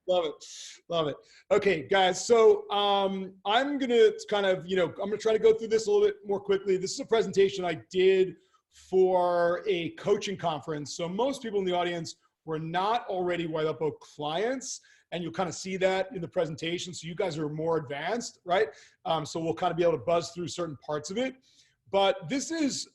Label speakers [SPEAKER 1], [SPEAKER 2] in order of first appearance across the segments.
[SPEAKER 1] Love it. Love it. Okay, guys. So I'm going to kind of, I'm going to try to go through this a little bit more quickly. This is a presentation I did for a coaching conference. So most people in the audience were not already White Up Oak clients, and you'll kind of see that in the presentation. So you guys are more advanced, right? So we'll kind of be able to buzz through certain parts of it. But this is,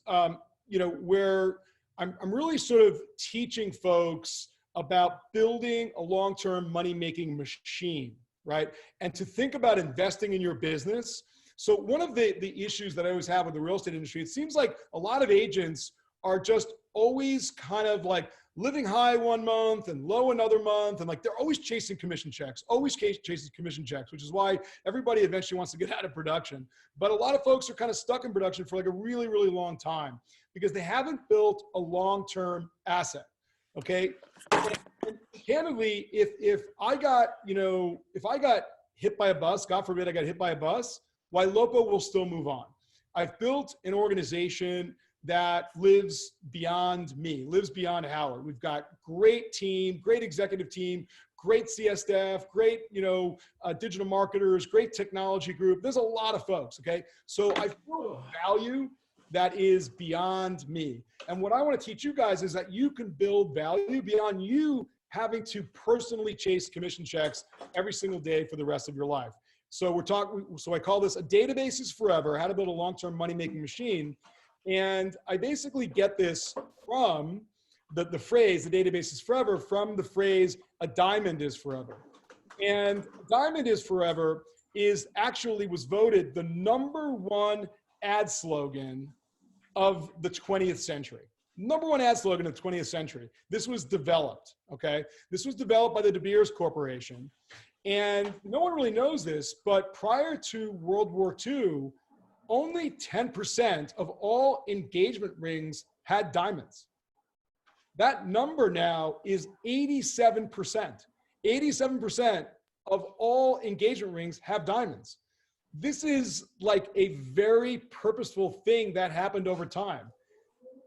[SPEAKER 1] where I'm really sort of teaching folks about building a long-term money-making machine, right? And to think about investing in your business. So one of the issues that I always have with the real estate industry, it seems like a lot of agents are just always kind of like living high one month and low another month. And like, they're always chasing commission checks, chasing commission checks, which is why everybody eventually wants to get out of production. But a lot of folks are kind of stuck in production for like a really, really long time because they haven't built a long-term asset. Okay. And candidly, if I got hit by a bus, God forbid I got hit by a bus, Loco will still move on. I've built an organization that lives beyond me, lives beyond Howard. We've got great team, great executive team, great CS staff, great, digital marketers, great technology group. There's a lot of folks. Okay. So I feel value that is beyond me. And what I want to teach you guys is that you can build value beyond you having to personally chase commission checks every single day for the rest of your life. So so I call this a database is forever, how to build a long-term money-making machine. And I basically get this from the phrase, the database is forever, from the phrase, a diamond is forever. And diamond is forever was voted the #1 ad slogan of the 20th century. #1 ad slogan of the 20th century. This was developed, okay? This was developed by the De Beers Corporation. And no one really knows this, but prior to World War II, only 10% of all engagement rings had diamonds. That number now is 87%. 87% of all engagement rings have diamonds. This is like a very purposeful thing that happened over time.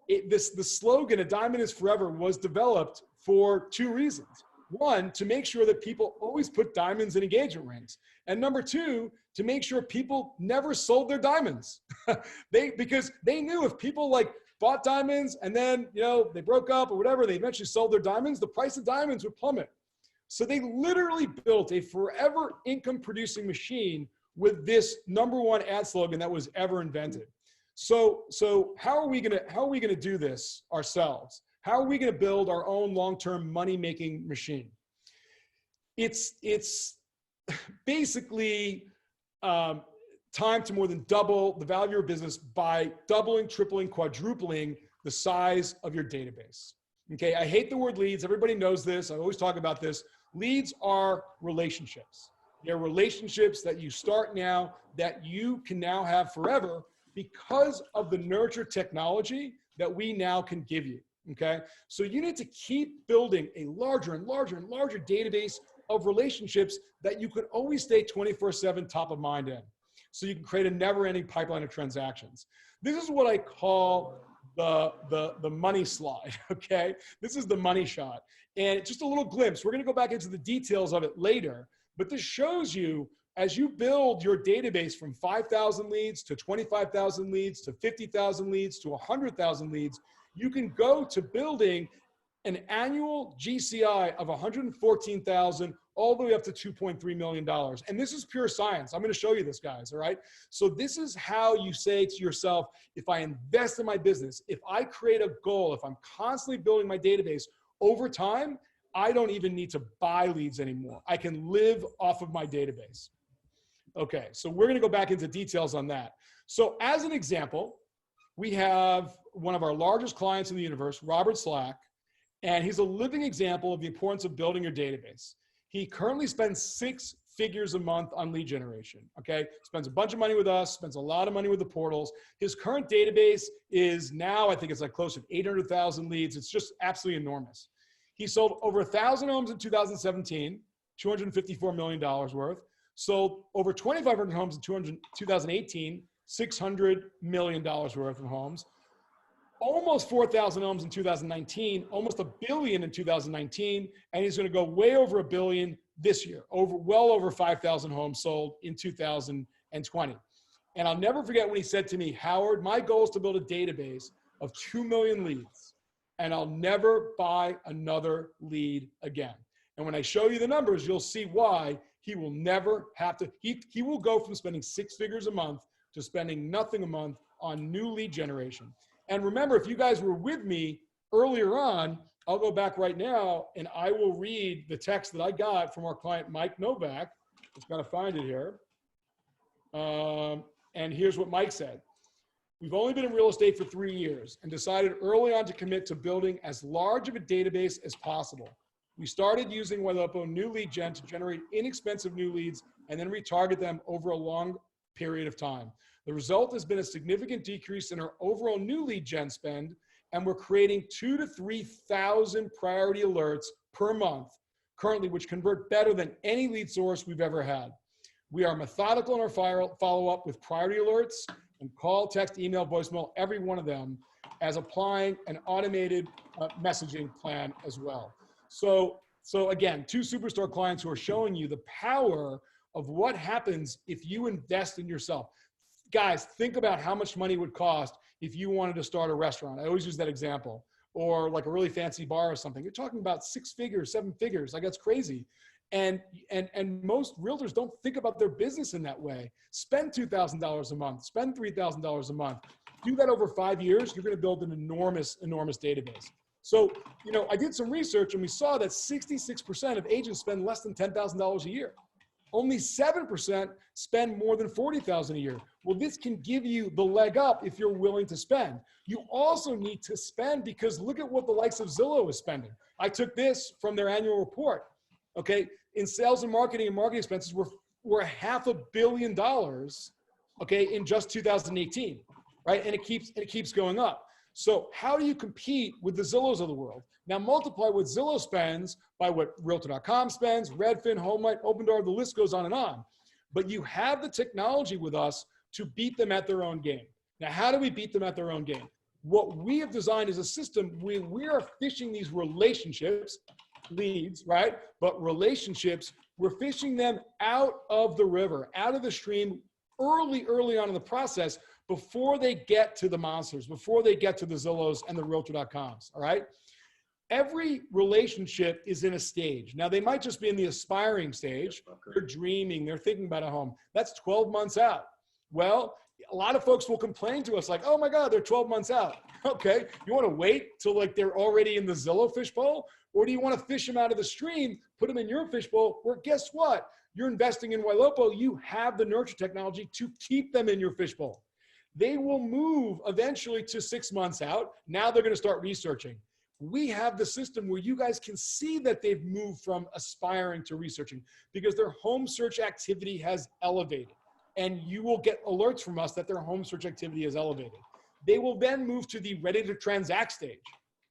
[SPEAKER 1] The slogan, a diamond is forever, was developed for two reasons. One, to make sure that people always put diamonds in engagement rings. And number two, to make sure people never sold their diamonds. Because they knew if people like bought diamonds and then, they broke up or whatever, they eventually sold their diamonds, the price of diamonds would plummet. So they literally built a forever income producing machine with this #1 ad slogan that was ever invented. So how are we gonna do this ourselves? How are we gonna build our own long-term money-making machine? It's basically time to more than double the value of your business by doubling, tripling, quadrupling the size of your database. Okay, I hate the word leads. Everybody knows this. I always talk about this. Leads are relationships. They're relationships that you start now that you can now have forever because of the nurture technology that we now can give you, okay? So you need to keep building a larger and larger and larger database of relationships that you can always stay 24/7 top of mind in. So you can create a never-ending pipeline of transactions. This is what I call the money slide, okay? This is the money shot. And just a little glimpse. We're gonna go back into the details of it later, but this shows you as you build your database from 5,000 leads to 25,000 leads to 50,000 leads to 100,000 leads, you can go to building an annual GCI of 114,000 all the way up to $2.3 million. And this is pure science. I'm going to show you this, guys. All right. So this is how you say to yourself, if I invest in my business, if I create a goal, if I'm constantly building my database over time, I don't even need to buy leads anymore. I can live off of my database. Okay. So we're going to go back into details on that. So as an example, we have one of our largest clients in the universe, Robert Slack, and he's a living example of the importance of building your database. He currently spends 6 figures a month on lead generation, okay? Spends a bunch of money with us, spends a lot of money with the portals. His current database is now, I think it's like close to 800,000 leads. It's just absolutely enormous. He sold over 1,000 homes in 2017, $254 million worth. Sold over 2,500 homes in 2018, $600 million worth of homes. almost 4,000 homes in 2019, almost $1 billion in 2019, and he's going to go way over $1 billion this year, well over 5,000 homes sold in 2020. And I'll never forget when he said to me, Howard, my goal is to build a database of 2 million leads, and I'll never buy another lead again. And when I show you the numbers, you'll see why he will never have to, he will go from spending 6 figures a month to spending nothing a month on new lead generation. And remember, if you guys were with me earlier on, I'll go back right now and I will read the text that I got from our client, Mike Novak. Just got to find it here. And here's what Mike said. We've only been in real estate for 3 years and decided early on to commit to building as large of a database as possible. We started using Ylopo new lead gen to generate inexpensive new leads and then retarget them over a long period of time. The result has been a significant decrease in our overall new lead gen spend, and we're creating 2,000 to 3,000 priority alerts per month currently, which convert better than any lead source we've ever had. We are methodical in our follow-up with priority alerts and call, text, email, voicemail, every one of them, as applying an automated messaging plan as well. So again, 2 superstar clients who are showing you the power of what happens if you invest in yourself. Guys, think about how much money it would cost if you wanted to start a restaurant. I always use that example. Or like a really fancy bar or something. You're talking about 6 figures, 7 figures. Like, that's crazy. And most realtors don't think about their business in that way. Spend $2,000 a month, spend $3,000 a month. Do that over 5 years, you're going to build an enormous, enormous database. So, I did some research and we saw that 66% of agents spend less than $10,000 a year. Only 7% spend more than $40,000 a year. Well, this can give you the leg up if you're willing to spend. You also need to spend because look at what the likes of Zillow is spending. I took this from their annual report. Okay, in sales and marketing expenses, we're $500 million. Okay, in just 2018, right? And it keeps going up. So how do you compete with the Zillows of the world? Now multiply what Zillow spends by what Realtor.com spends, Redfin, HomeLight, Opendoor, the list goes on and on. But you have the technology with us to beat them at their own game. Now, how do we beat them at their own game? What we have designed is a system where we are fishing these relationships, leads, right? But relationships, we're fishing them out of the river, out of the stream early on in the process before they get to the monsters, before they get to the Zillows and the Realtor.coms, all right? Every relationship is in a stage. Now, they might just be in the aspiring stage. They're dreaming, they're thinking about a home. That's 12 months out. Well, a lot of folks will complain to us like, oh my God, they're 12 months out. Okay, you want to wait till like they're already in the Zillow fishbowl? Or do you want to fish them out of the stream, put them in your fishbowl, where guess what? You're investing in Ylopo, you have the nurture technology to keep them in your fishbowl. They will move eventually to 6 months out. Now they're going to start researching. We have the system where you guys can see that they've moved from aspiring to researching because their home search activity has elevated. And you will get alerts from us that their home search activity is elevated. They will then move to the ready to transact stage.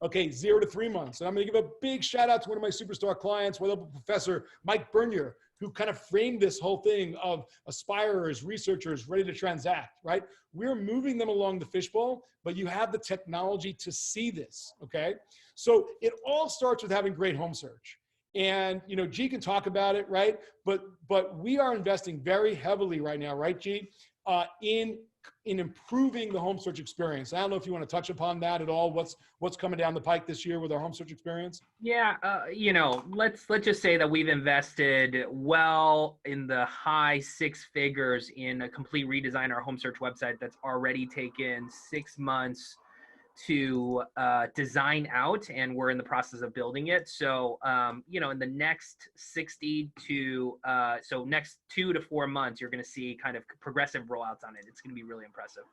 [SPEAKER 1] Okay, 0 to 3 months. And I'm going to give a big shout out to one of my superstar clients, Ylopo professor, Mike Bernier, who kind of framed this whole thing of aspirers, researchers, ready to transact, right? We're moving them along the fishbowl, but you have the technology to see this, okay? So it all starts with having great home search. And, G can talk about it, right? But we are investing very heavily right now, right, G, in improving the home search experience. I don't know if you want to touch upon that at all. What's coming down the pike this year with our home search experience?
[SPEAKER 2] Yeah, let's just say that we've invested well in the high 6 figures in a complete redesign of our home search website that's already taken 6 months to design out, and we're in the process of building it. So, in the next next 2 to 4 months, you're going to see kind of progressive rollouts on it. It's going to be really impressive.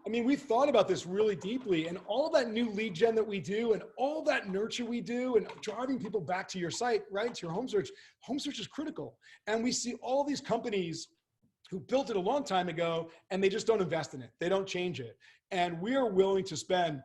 [SPEAKER 1] I mean, we've thought about this really deeply, and all that new lead gen that we do and all that nurture we do and driving people back to your site, right, to your home search is critical. And we see all these companies who built it a long time ago, and they just don't invest in it. They don't change it. And we are willing to spend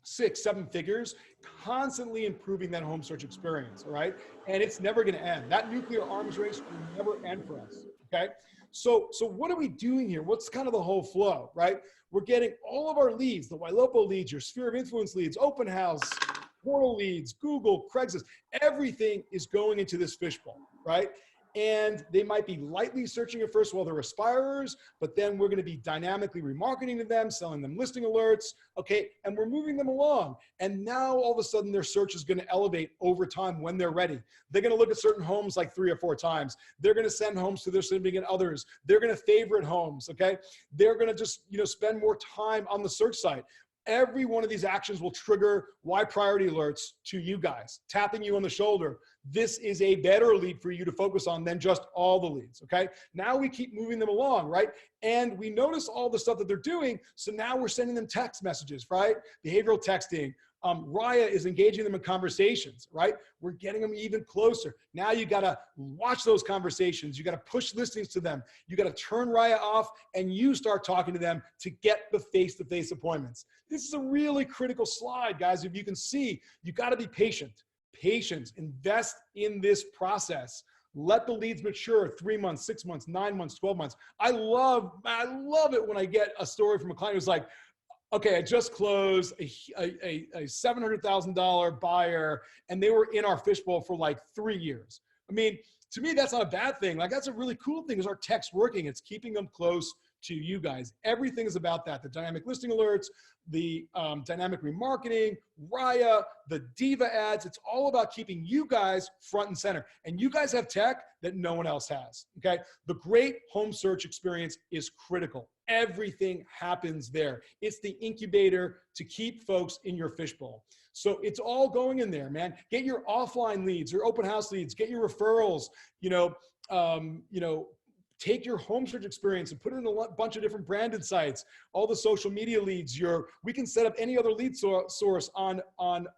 [SPEAKER 1] 6, 7 figures, constantly improving that home search experience, all right? And it's never gonna end. That nuclear arms race will never end for us, okay? So what are we doing here? What's kind of the whole flow, right? We're getting all of our leads, the Ylopo leads, your sphere of influence leads, open house, portal leads, Google, Craigslist, everything is going into this fishbowl, right? And they might be lightly searching at first while they're aspirers, but then we're going to be dynamically remarketing to them, selling them listing alerts, okay? And we're moving them along. And now all of a sudden their search is going to elevate over time when they're ready. They're going to look at certain homes like 3 or 4 times. They're going to send homes to their significant others. They're going to favorite homes, okay? They're going to just, spend more time on the search site. Every one of these actions will trigger why priority alerts to you guys, tapping you on the shoulder. This is a better lead for you to focus on than just all the leads, okay? Now we keep moving them along, right? And we notice all the stuff that they're doing, so now we're sending them text messages, right? Behavioral texting. Raya is engaging them in conversations, right? We're getting them even closer. Now you gotta watch those conversations. You gotta push listings to them. You gotta turn Raya off and you start talking to them to get the face-to-face appointments. This is a really critical slide, guys. If you can see, you gotta be patient. Patience, invest in this process. Let the leads mature 3 months, 6 months, 9 months, 12 months. I love it when I get a story from a client who's like, okay, I just closed a $700,000 buyer and they were in our fishbowl for like 3 years. I mean, to me, that's not a bad thing. Like, that's a really cool thing is our tech's working. It's keeping them close to you guys. Everything is about that. The dynamic listing alerts, the dynamic remarketing, Raya, the Diva ads. It's all about keeping you guys front and center. And you guys have tech that no one else has, okay? The great home search experience is critical. Everything happens there. It's the incubator to keep folks in your fishbowl. So it's all going in there, man. Get your offline leads, your open house leads, get your referrals, take your home search experience and put it in a bunch of different branded sites, all the social media leads, we can set up any other lead source on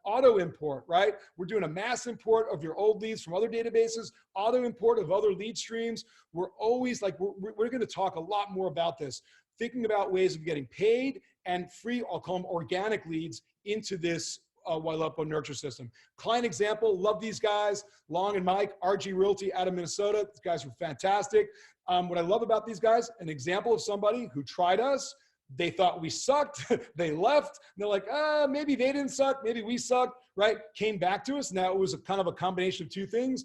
[SPEAKER 1] auto import, right? We're doing a mass import of your old leads from other databases, auto import of other lead streams. We're always like, we're going to talk a lot more about this, thinking about ways of getting paid and free, I'll call them organic leads into this Ylopo nurture system. Client example, love these guys, Long and Mike, RG Realty out of Minnesota. These guys were fantastic. What I love about these guys, an example of somebody who tried us, they thought we sucked, they left, and they're like, maybe they didn't suck, maybe we sucked, right? Came back to us. Now it was a kind of a combination of 2 things.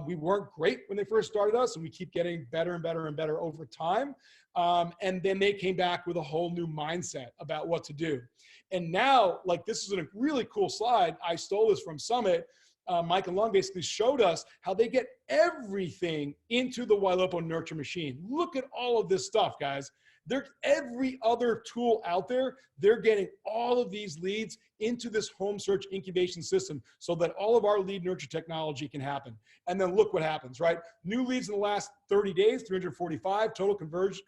[SPEAKER 1] We weren't great when they first started us, and we keep getting better and better and better over time. And then they came back with a whole new mindset about what to do. And now, like, this is a really cool slide. I stole this from Summit. Mike and Long basically showed us how they get everything into the Ylopo nurture machine. Look at all of this stuff, guys. Every other tool out there, they're getting all of these leads into this home search incubation system so that all of our lead nurture technology can happen. And then look what happens, right? New leads in the last 30 days, 345, total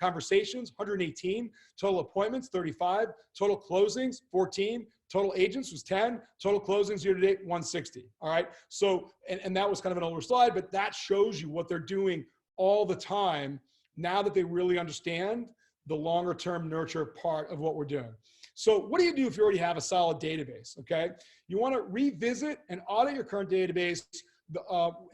[SPEAKER 1] conversations, 118, total appointments, 35, total closings, 14, total agents was 10, total closings year to date, 160, all right? So, and that was kind of an older slide, but that shows you what they're doing all the time now that they really understand the longer term nurture part of what we're doing. So what do you do if you already have a solid database, okay? You wanna revisit and audit your current database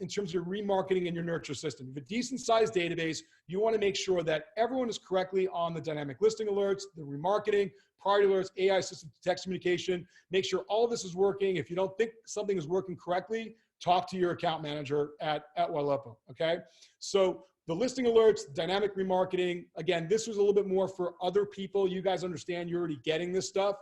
[SPEAKER 1] in terms of your remarketing and your nurture system. If a decent sized database, you wanna make sure that everyone is correctly on the dynamic listing alerts, the remarketing, priority alerts, AI assisted text communication. Make sure all of this is working. If you don't think something is working correctly, talk to your account manager at Ylopo, okay? So the listing alerts, dynamic remarketing, again, this was a little bit more for other people. You guys understand you're already getting this stuff.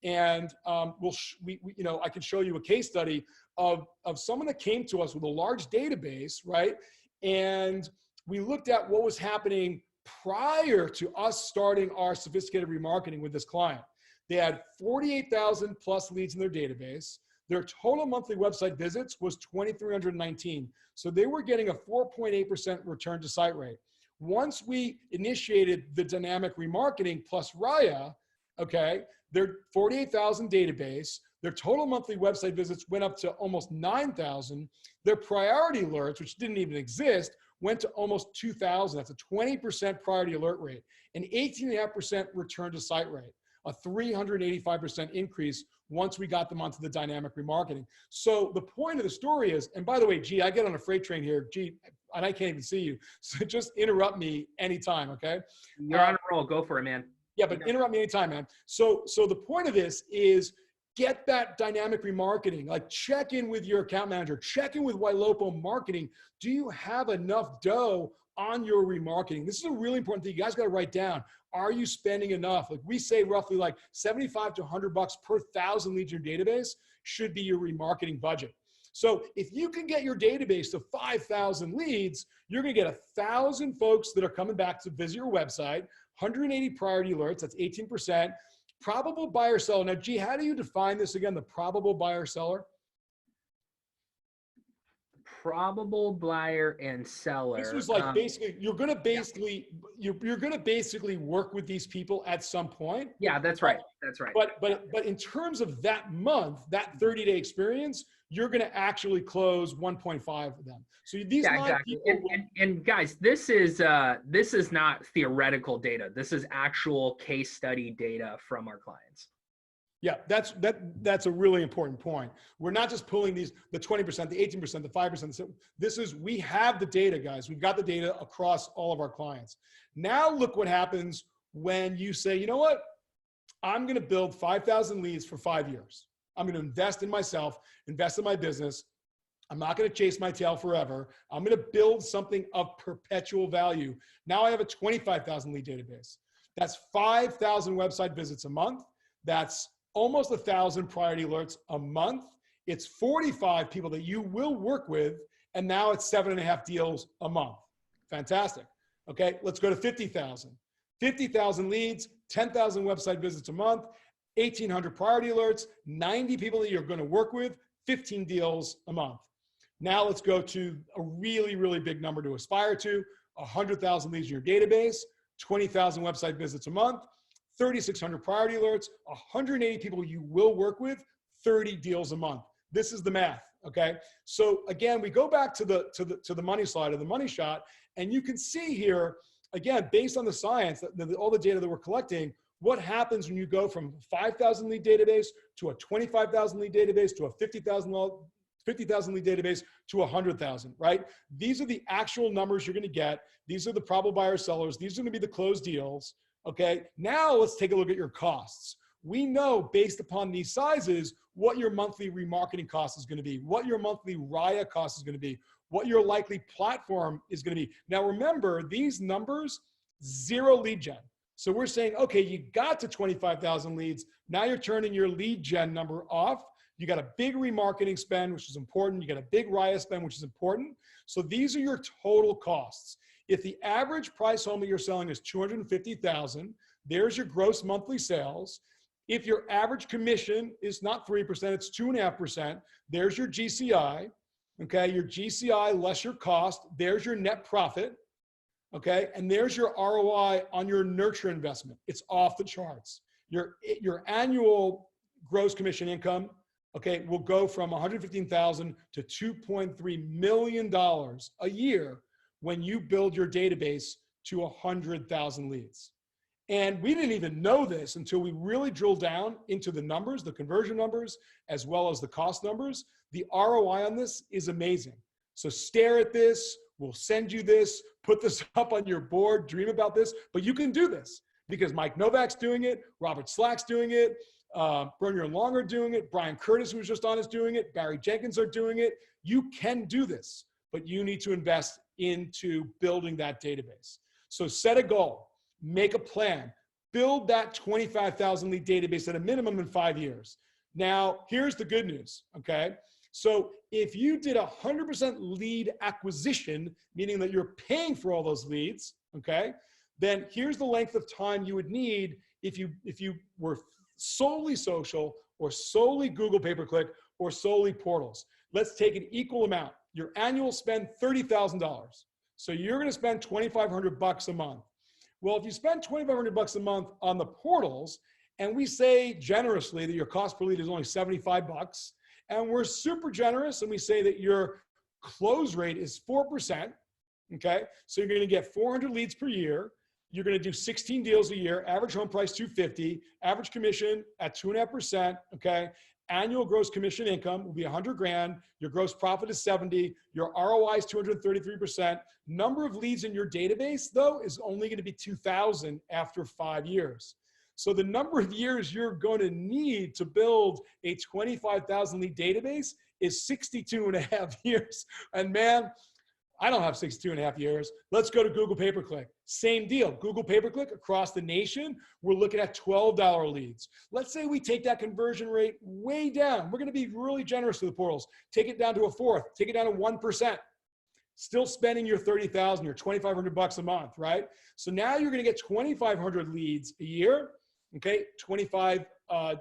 [SPEAKER 1] And I can show you a case study of someone that came to us with a large database, right? And we looked at what was happening prior to us starting our sophisticated remarketing with this client. They had 48,000 plus leads in their database. Their total monthly website visits was 2,319. So they were getting a 4.8% return to site rate. Once we initiated the dynamic remarketing plus Raya, okay, their 48,000 database, their total monthly website visits went up to almost 9,000. Their priority alerts, which didn't even exist, went to almost 2,000. That's a 20% priority alert rate, an 18.5% return to site rate. a 385% increase once we got them onto the dynamic remarketing. So the point of the story is, and by the way, G, I get on a freight train here, G, and I can't even see you. So just interrupt me anytime, okay?
[SPEAKER 2] You're on a roll. Go for it, man.
[SPEAKER 1] Yeah, but interrupt me anytime, man. So the point of this is get that dynamic remarketing. Like check in with your account manager, check in with Ylopo Marketing. Do you have enough dough on your remarketing? This is a really important thing. You guys got to write down. Are you spending enough? Like we say roughly like 75 to 100 bucks per 1,000 leads in your database should be your remarketing budget. So if you can get your database to 5,000 leads, you're going to get 1,000 folks that are coming back to visit your website, 180 priority alerts, that's 18%. Probable buyer seller. Now, G, how do you define this again, the probable buyer seller?
[SPEAKER 2] Probable buyer and seller.
[SPEAKER 1] This was like basically, you're going to basically, you're going to basically work with these people at some point.
[SPEAKER 2] Yeah, that's right. That's right.
[SPEAKER 1] But in terms of that month, that 30-day experience, you're going to actually close 1.5 of them. So these
[SPEAKER 2] exactly. And guys, this is not theoretical data. This is actual case study data from our clients.
[SPEAKER 1] Yeah, that's a really important point. We're not just pulling the 20%, the 18%, the 5%. We have the data, guys. We've got the data across all of our clients. Now look what happens when you say, you know what? I'm going to build 5,000 leads for 5 years. I'm going to invest in myself, invest in my business. I'm not going to chase my tail forever. I'm going to build something of perpetual value. Now I have a 25,000 lead database. That's 5,000 website visits a month. That's almost 1,000 priority alerts a month. It's 45 people that you will work with. And now it's 7.5 deals a month. Fantastic. Okay, let's go to 50,000. 50,000 leads, 10,000 website visits a month, 1,800 priority alerts, 90 people that you're going to work with, 15 deals a month. Now let's go to a really, really big number to aspire to, 100,000 leads in your database, 20,000 website visits a month, 3,600 priority alerts, 180 people you will work with, 30 deals a month. This is the math, okay? So again, we go back to the money slide or the money shot, and you can see here, again, based on the science, all the data that we're collecting, what happens when you go from 5,000 lead database to a 25,000 lead database to a 50,000 lead database to 100,000, right? These are the actual numbers you're going to get. These are the probable buyer sellers. These are going to be the closed deals. Okay, now let's take a look at your costs. We know based upon these sizes what your monthly remarketing cost is going to be, what your monthly Raya cost is going to be, what your likely platform is going to be. Now remember, these numbers, 0 lead gen. So we're saying, okay, you got to 25,000 leads. Now you're turning your lead gen number off. You got a big remarketing spend, which is important. You got a big Raya spend, which is important. So these are your total costs. If the average price home that you're selling is $250,000, there's your gross monthly sales. If your average commission is not 3%, it's 2.5%, there's your GCI. Okay, your GCI less your cost, there's your net profit. Okay, and there's your ROI on your nurture investment. It's off the charts. Your annual gross commission income, okay, will go from $115,000 to $2.3 million a year when you build your database to 100,000 leads. And we didn't even know this until we really drilled down into the numbers, the conversion numbers, as well as the cost numbers. The ROI on this is amazing. So stare at this. We'll send you this. Put this up on your board. Dream about this. But you can do this because Mike Novak's doing it. Robert Slack's doing it. Bernier and Long are doing it. Brian Curtis, who was just on, is doing it. Barry Jenkins are doing it. You can do this, but you need to invest into building that database. So set a goal, make a plan, build that 25,000 lead database at a minimum in 5 years. Now, here's the good news, okay? So if you did 100% lead acquisition, meaning that you're paying for all those leads, okay, then here's the length of time you would need if you were solely social or solely Google pay-per-click or solely portals. Let's take an equal amount. Your annual spend, $30,000. So you're going to spend $2,500 a month. Well, if you spend $2,500 a month on the portals, and we say generously that your cost per lead is only $75, and we're super generous, and we say that your close rate is 4%, okay? So you're going to get 400 leads per year. you're going to do 16 deals a year, average home price 250, average commission at 2.5%. Okay. Annual gross commission income will be 100 grand. Your gross profit is 70. Your ROI is 233%. Number of leads in your database, though, is only going to be 2,000 after 5 years. So the number of years you're going to need to build a 25,000 lead database is 62 and a half years. And man, I don't have 62 and a half years. Let's go to Google pay-per-click. Same deal. Google pay-per-click across the nation, we're looking at $12 leads. Let's say we take that conversion rate way down. We're going to be really generous to the portals. Take it down to a fourth. Take it down to 1%. Still spending your 30,000 or 2,500 bucks a month, right? So now you're going to get 2,500 leads a year. Okay, 25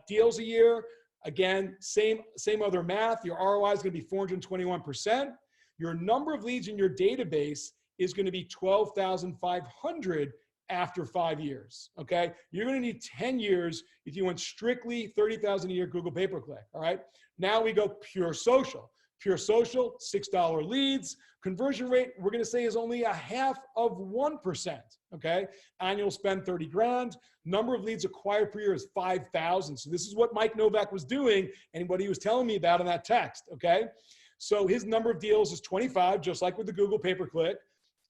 [SPEAKER 1] deals a year. Again, same other math. Your ROI is going to be 421%. Your number of leads in your database is going to be 12,500 after 5 years. Okay, you're going to need 10 years if you went strictly 30,000 a year Google pay-per-click. All right, now we go pure social. Pure social, $6 leads. Conversion rate, we're going to say, is only 0.5%. Okay, annual spend 30 grand. Number of leads acquired per year is 5,000. So this is what Mike Novak was doing and what he was telling me about in that text. Okay, so his number of deals is 25, just like with the Google pay-per-click.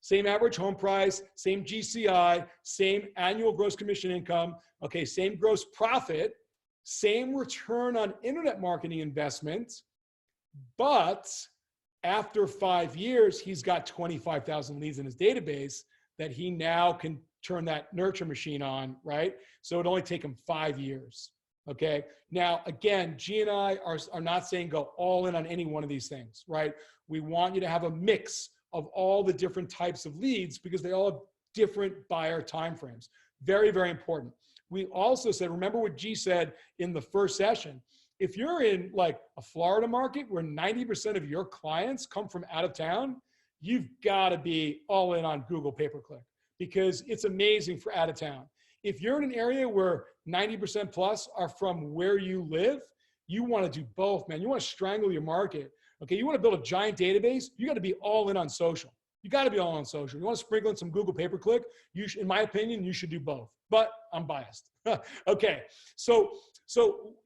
[SPEAKER 1] Same average home price, same GCI, same annual gross commission income. Okay, same gross profit, same return on internet marketing investment. But after 5 years, he's got 25,000 leads in his database that he now can turn that nurture machine on, right? So it'd only take him 5 years, okay? Now, again, G and I are not saying go all in on any one of these things, right? We want you to have a mix of all the different types of leads because they all have different buyer timeframes. Very, very important. We also said, remember what G said in the first session, if you're in like a Florida market where 90% of your clients come from out of town, you've got to be all in on Google pay-per-click because it's amazing for out of town. If you're in an area where 90% plus are from where you live, you want to do both, man. You want to strangle your market. Okay, you want to build a giant database, you got to be all in on social. You got to be all in on social. You want to sprinkle in some Google pay-per-click, in my opinion, you should do both, but I'm biased. Okay, so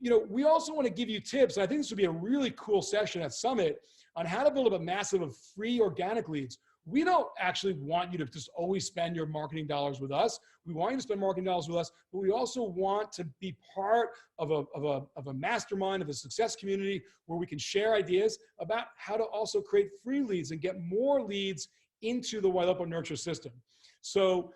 [SPEAKER 1] we also want to give you tips, and I think this would be a really cool session at Summit on how to build up a massive of free organic leads. We don't actually want you to just always spend your marketing dollars with us. We want you to spend marketing dollars with us, but we also want to be part of a mastermind, of a success community where we can share ideas about how to also create free leads and get more leads into the Wailopo Nurture system. So,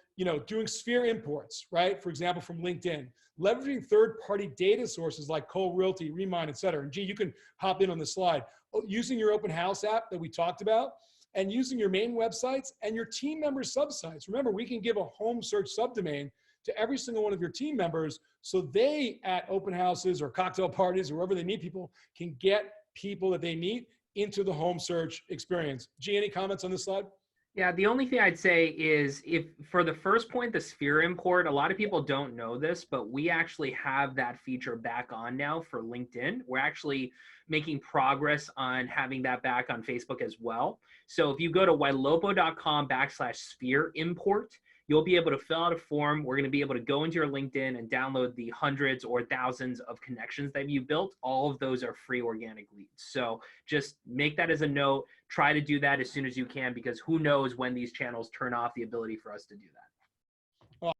[SPEAKER 1] doing sphere imports, right? For example, from LinkedIn, leveraging third-party data sources like Cole Realty, Remine, et cetera. And G, you can hop in on this slide. Using your open house app that we talked about, and using your main websites and your team members' subsites. Remember, we can give a home search subdomain to every single one of your team members so they, at open houses or cocktail parties or wherever they meet people, can get people that they meet into the home search experience. G, any comments on this slide?
[SPEAKER 2] Yeah, the only thing I'd say is if for the first point, the sphere import, a lot of people don't know this, but we actually have that feature back on now for LinkedIn. We're actually making progress on having that back on Facebook as well. So if you go to wailopo.com/sphere import, you'll be able to fill out a form. We're going to be able to go into your LinkedIn and download the hundreds or thousands of connections that you built. All of those are free organic leads. So just make that as a note. Try to do that as soon as you can because who knows when these channels turn off the ability for us to do that.